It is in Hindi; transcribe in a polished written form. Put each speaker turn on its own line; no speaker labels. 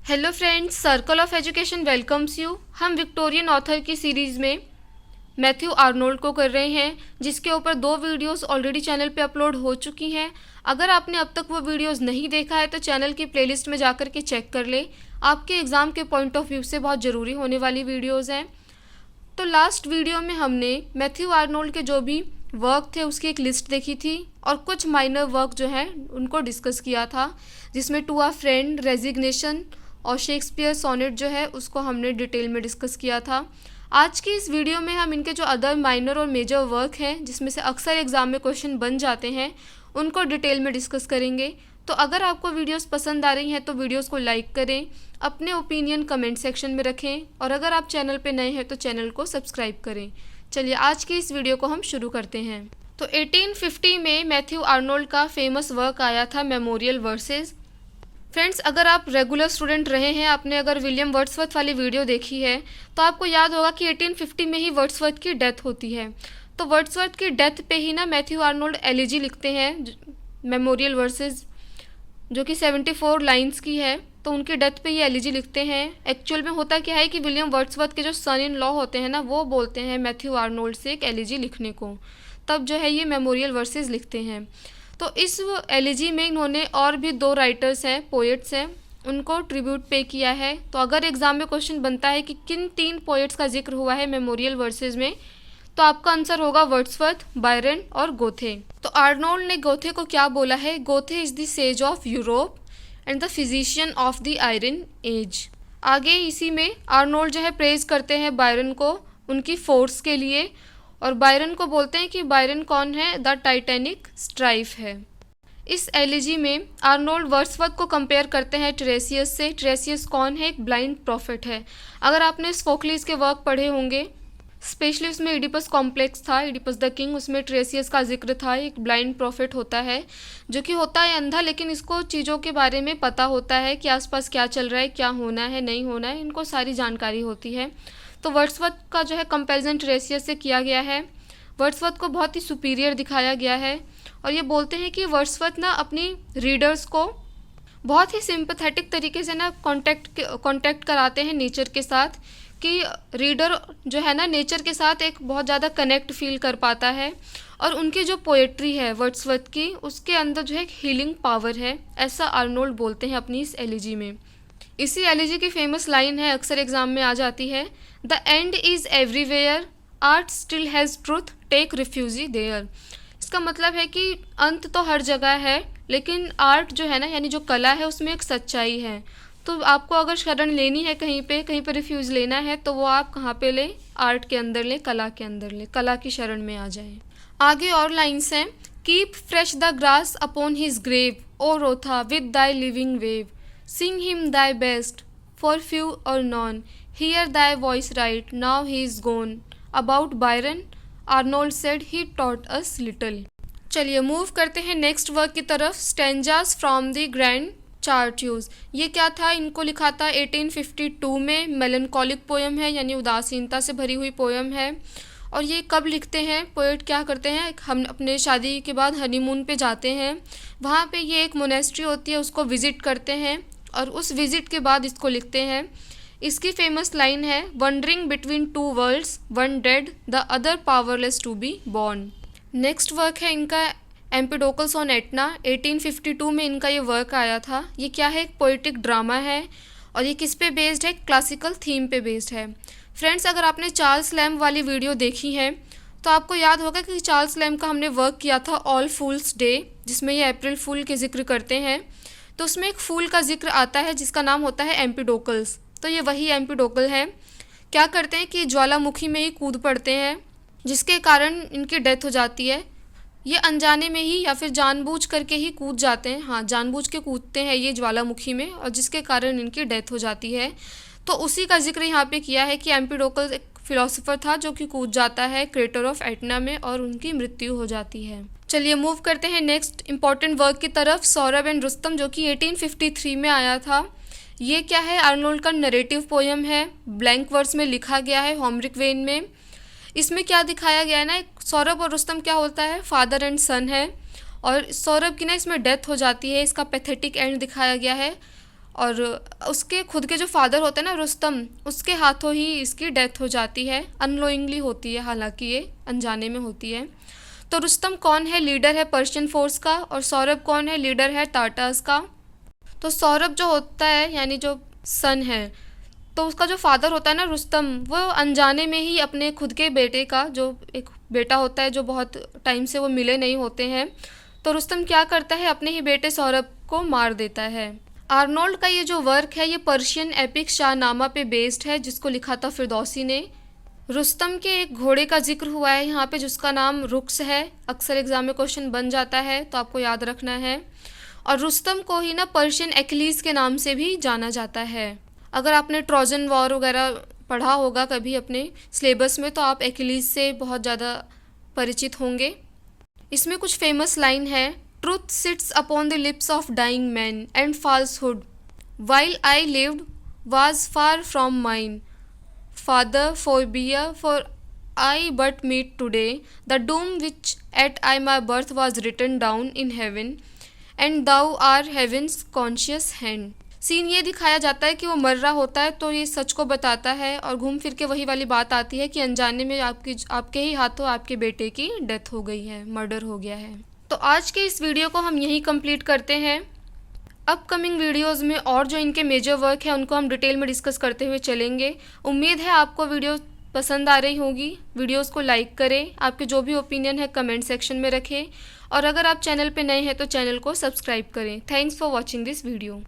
Hello friends, circle of education welcomes you. हम विक्टोरियन ऑथर की सीरीज़ में मैथ्यू आर्नोल्ड को कर रहे हैं, जिसके ऊपर 2 वीडियोस ऑलरेडी चैनल पे अपलोड हो चुकी हैं। अगर आपने अब तक वो वीडियोस नहीं देखा है तो चैनल की प्लेलिस्ट में जाकर के चेक कर ले। आपके एग्ज़ाम के पॉइंट ऑफ व्यू से बहुत ज़रूरी होने वाली वीडियोज़ हैं। तो लास्ट वीडियो में हमने मैथ्यू आर्नोल्ड के जो भी वर्क थे उसकी एक लिस्ट देखी थी और कुछ माइनर वर्क जो हैं उनको डिस्कस किया था, जिसमें टू अ फ्रेंड, रेजिग्नेशन और शेक्सपियर सोनेट जो है उसको हमने डिटेल में डिस्कस किया था। आज की इस वीडियो में हम इनके जो अदर माइनर और मेजर वर्क हैं, जिसमें से अक्सर एग्ज़ाम में क्वेश्चन बन जाते हैं, उनको डिटेल में डिस्कस करेंगे। तो अगर आपको वीडियोस पसंद आ रही हैं तो वीडियोस को लाइक करें, अपने ओपिनियन कमेंट सेक्शन में रखें और अगर आप चैनल पे नए हैं तो चैनल को सब्सक्राइब करें। चलिए आज की इस वीडियो को हम शुरू करते हैं। तो 1850 में मैथ्यू आर्नोल्ड का फेमस वर्क आया था मेमोरियल वर्सेस। फ्रेंड्स, अगर आप रेगुलर स्टूडेंट रहे हैं, आपने अगर विलियम वर्ड्सवर्थ वाली वीडियो देखी है तो आपको याद होगा कि 1850 में ही वर्ड्सवर्थ की डेथ होती है। तो वर्ड्सवर्थ की डेथ पे ही ना मैथ्यू आर्नोल्ड एलिजी लिखते हैं मेमोरियल वर्सेस, जो कि 74 लाइंस की है। तो उनकी डेथ पे ये एलिजी लिखते हैं। एक्चुअल में होता क्या है कि विलियम वर्ड्सवर्थ के जो सन इन लॉ होते हैं ना, वो बोलते हैं मैथ्यू आर्नोल्ड से एक एलिजी लिखने को, तब जो है ये मेमोरियल वर्सेस लिखते हैं। तो इस एलिजी में इन्होंने और भी 2 राइटर्स हैं, पोएट्स हैं, उनको ट्रिब्यूट पे किया है। तो अगर एग्ज़ाम में क्वेश्चन बनता है कि किन 3 पोएट्स का जिक्र हुआ है मेमोरियल वर्सेस में, तो आपका आंसर होगा वर्ड्सवर्थ, बायरन और गोथे। तो आर्नोल्ड ने गोथे को क्या बोला है? Goethe is the sage of Europe and the physician of the iron age. आगे इसी में आर्नोल्ड जो है प्रेज करते हैं बायरन को उनकी फोर्स के लिए, और बायरन को बोलते हैं कि बायरन कौन है? द टाइटैनिक स्ट्राइफ है। इस एलिजी में आर्नोल्ड वर्ड्सवर्थ को कंपेयर करते हैं टिरेसियस से। टिरेसियस कौन है? एक ब्लाइंड प्रॉफिट है। अगर आपने सोफोक्लिस के वर्क पढ़े होंगे, स्पेशली उसमें इडिपस कॉम्प्लेक्स था, इडिपस द किंग, उसमें टिरेसियस का जिक्र था। एक ब्लाइंड प्रॉफिट होता है जो कि होता है अंधा, लेकिन इसको चीज़ों के बारे में पता होता है कि आसपास क्या चल रहा है, क्या होना है, नहीं होना है, इनको सारी जानकारी होती है। तो वर्ड्सवर्थ का जो है कंपैरिजन टिरेसियस से किया गया है। वर्ड्सवर्थ को बहुत ही सुपीरियर दिखाया गया है और ये बोलते हैं कि वर्ड्सवर्थ ना अपनी रीडर्स को बहुत ही सिंपैथेटिक तरीके से ना कांटेक्ट कराते हैं नेचर के साथ, कि रीडर जो है ना नेचर के साथ एक बहुत ज़्यादा कनेक्ट फील कर पाता है। और उनकी जो पोएट्री है वर्ड्सवर्थ की, उसके अंदर जो है एक हीलिंग पावर है, ऐसा आर्नोल्ड बोलते हैं अपनी इस एलिजी में। इसी एलिजी की फेमस लाइन है, अक्सर एग्जाम में आ जाती है, the end is everywhere, art still has truth, take refuge there. इसका मतलब है कि अंत तो हर जगह है, लेकिन आर्ट जो है ना, यानी जो कला है, उसमें एक सच्चाई है। तो आपको अगर शरण लेनी है कहीं पे रिफ्यूज़ लेना है, तो वो आप कहाँ पे लें? आर्ट के अंदर लें, कला के अंदर लें, कला की शरण में आ जाएं। आगे और लाइन्स हैं, keep fresh the grass upon his grave, O Rotha with thy living wave, sing him thy best, for few or none, hear thy voice right, now he is gone. About Byron, Arnold said he taught us little. चलिए मूव करते हैं नेक्स्ट वर्क की तरफ, स्टेंजास फ्रॉम द ग्रैंड चार्ट्यूज। ये क्या था? इनको लिखा था 1852 में। मेलनकॉलिक पोयम है, यानी उदासीनता से भरी हुई पोयम है। और ये कब लिखते हैं? पोएट क्या करते हैं, हम अपने शादी के बाद हनीमून पे जाते हैं, वहाँ पे ये एक मोनेस्ट्री होती है, उसको विज़िट करते हैं और उस विज़िट के बाद इसको लिखते हैं। इसकी फेमस लाइन है, wandering between 2 worlds, one dead the other powerless to be born. Next work है इनका एम्पिडोकल्स ऑन एटना। 1852 में इनका ये वर्क आया था। ये क्या है? एक पोइटिक ड्रामा है और ये किस पे बेस्ड है? क्लासिकल थीम पे बेस्ड है। फ्रेंड्स, अगर आपने चार्ल्स लैम्ब वाली वीडियो देखी है तो आपको याद होगा कि चार्ल्स लैम्ब का हमने वर्क किया था ऑल फूल्स डे, जिसमें ये अप्रैल फूल के जिक्र करते हैं। तो उसमें एक फूल का जिक्र आता है जिसका नाम होता है एम्पिडोकल्स। तो ये वही एम्पिडोकल है। क्या करते हैं कि ज्वालामुखी में ही कूद पड़ते हैं, जिसके कारण इनकी डेथ हो जाती है। ये अनजाने में ही या फिर जानबूझ करके ही कूद जाते हैं, हाँ जानबूझ के कूदते हैं ये ज्वालामुखी में, और जिसके कारण इनकी डेथ हो जाती है। तो उसी का जिक्र यहाँ पे किया है कि एम्पिडोकल एक फिलोसोफर था जो कि कूद जाता है क्रेटर ऑफ एटना में और उनकी मृत्यु हो जाती है। चलिए मूव करते हैं नेक्स्ट इंपॉर्टेंट वर्क की तरफ, सौरभ एंड रुस्तम, जो कि 1853 में आया था। ये क्या है? आर्नोल्ड का नरेटिव पोयम है, ब्लैंक वर्स में लिखा गया है, होमरिक वेन में। इसमें क्या दिखाया गया है ना, सौरभ और रुस्तम क्या होता है? फादर एंड सन है, और सौरभ की ना इसमें डेथ हो जाती है, इसका पैथेटिक एंड दिखाया गया है। और उसके खुद के जो फादर होते हैं ना रुस्तम, उसके हाथों ही इसकी डेथ हो जाती है। अनलोइंगली होती है, हालांकि ये अनजाने में होती है। तो रुस्तम कौन है? लीडर है पर्शियन फोर्स का। और सौरभ कौन है? लीडर है टाटास का। तो सौरभ जो होता है यानी जो सन है, तो उसका जो फादर होता है ना रुस्तम, वो अनजाने में ही अपने खुद के बेटे का, जो एक बेटा होता है जो बहुत टाइम से वो मिले नहीं होते हैं, तो रुस्तम क्या करता है, अपने ही बेटे सौरभ को मार देता है। आर्नोल्ड का ये जो वर्क है ये पर्शियन एपिक शाहनामा पे बेस्ड है, जिसको लिखा था फिरदौसी ने। रुस्तम के एक घोड़े का जिक्र हुआ है यहाँ पे, जिसका नाम रुक्स है। अक्सर एग्जाम में क्वेश्चन बन जाता है, तो आपको याद रखना है। और रुस्तम को ही ना पर्शियन एक्लीज के नाम से भी जाना जाता है। अगर आपने ट्रोजन वॉर वगैरह पढ़ा होगा कभी अपने सिलेबस में, तो आप एक्लीज से बहुत ज़्यादा परिचित होंगे। इसमें कुछ फेमस लाइन है, truth sits upon the lips of dying man and falsehood while I lived was far from mine father forbear for I but meet today the doom which at I my birth was written down in heaven and thou art heaven's conscious hand. Scene ये दिखाया जाता है कि वो मर रहा होता है, तो ये सच को बताता है और घूम फिर के वही वाली बात आती है कि अनजाने में आपके ही हाथों आपके बेटे की डेथ हो गई है, मर्डर हो गया है। तो आज के इस वीडियो को हम यहीं कंप्लीट करते हैं। अपकमिंग वीडियोस में और जो इनके मेजर वर्क है उनको हम डिटेल में डिस्कस करते हुए चलेंगे। उम्मीद है आपको वीडियो पसंद आ रही होगी। वीडियोस को लाइक करें, आपके जो भी ओपिनियन है कमेंट सेक्शन में रखें, और अगर आप चैनल पे नए हैं तो चैनल को सब्सक्राइब करें। Thanks for watching this video.